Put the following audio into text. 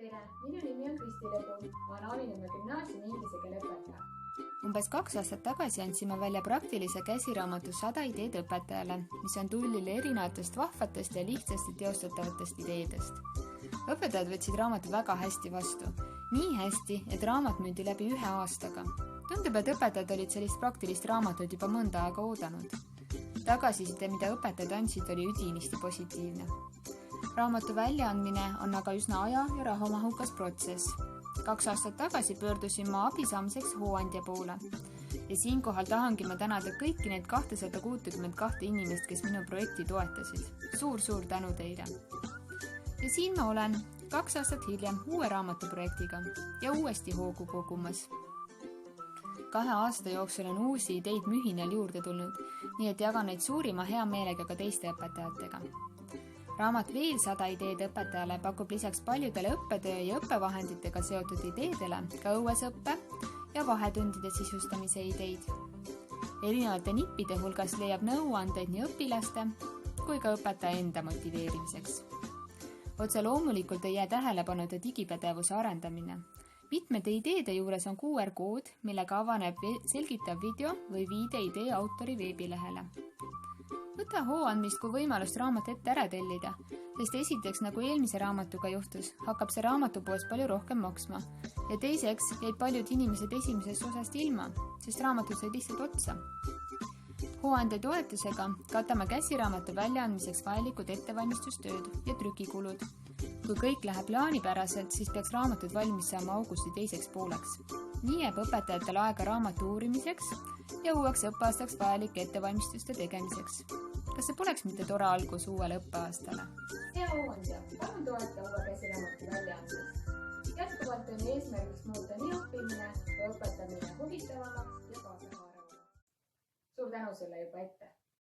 Tere, minu nimi on Kristi Lõbu. Ma olen Aavinõmme gümnaasiumi inglise keele õpetaja. Umbes 2 aastat tagasi andsime välja praktilise käsiraamatu 100 ideed õpetajale, mis on tullile erinevatest vahvatest ja lihtsasti teostatavatest ideedest. Õpetajad võtsid raamatu väga hästi vastu. Nii hästi, et raamat müüdi läbi 1 aastaga. Tundub, et õpetajad olid sellist praktilist raamatut juba mõnda aega oodanud. Tagasiside, mida õpetajad andsid, oli üdinisti positiivne. Raamatu väljaandmine on aga üsna aja- ja rahamahukas protsess. 2 aastat tagasi pöördusin ma abi saamiseks hooandja poole. Ja siinkohal tahangi ma tänada kõiki need 262 inimest, kes minu projekti toetasid. Suur tänu teile! Ja siin ma olen 2 aastat hiljem uue raamatuprojektiga ja uuesti hoogu kogumas. 2 aasta jooksul on uusi ideid mühinal juurde tulnud, nii et jagan neid suurima hea meelega ka teiste õpetajatega. Raamat Veel 100 ideed õpetajale pakub lisaks paljudele õppetöö ja õppevahenditega seotud ideedele ka õuesõppe ja vahetundide sisustamise ideid. Erinevate nippide hulgas leiab nõuandeid nii õpilaste kui ka õpetaja enda motiveerimiseks. Otse loomulikult ei jää tähelepanuta digipädevuse arendamine. Mitmete ideede juures on QR-kood, millega avaneb selgitav video või viide idee autori veebilehele. Võta hooandmist kui võimalust raamat ette ära tellida, sest esiteks, nagu eelmise raamatuga juhtus, hakkab see raamatupoes palju rohkem maksma ja teiseks jäid paljud inimesed esimesest osast ilma, sest raamatud said lihtsalt otsa. Hooandja toetusega katame käsiraamatu väljaandmiseks vajalikud ettevalmistustööd ja trükikulud. Kui kõik läheb plaanipäraselt, siis peaks raamatud valmis saama augusti 2. pooleks. Nii jääb õpetajatel aega raamatu uurimiseks ja uueks õppeaastaks vajalike ettevalmistuste tegemiseks. Kas see poleks mitte tore algus uuele õppeaastale? Hea hooandja, palun toeta uue käsiraamatu väljaandmist. Jätkuvalt on eesmärgiks muuta nii õppimine kui õpetamine huvitavamaks ja kaasahaaravamaks. Suur tänu sulle juba ette!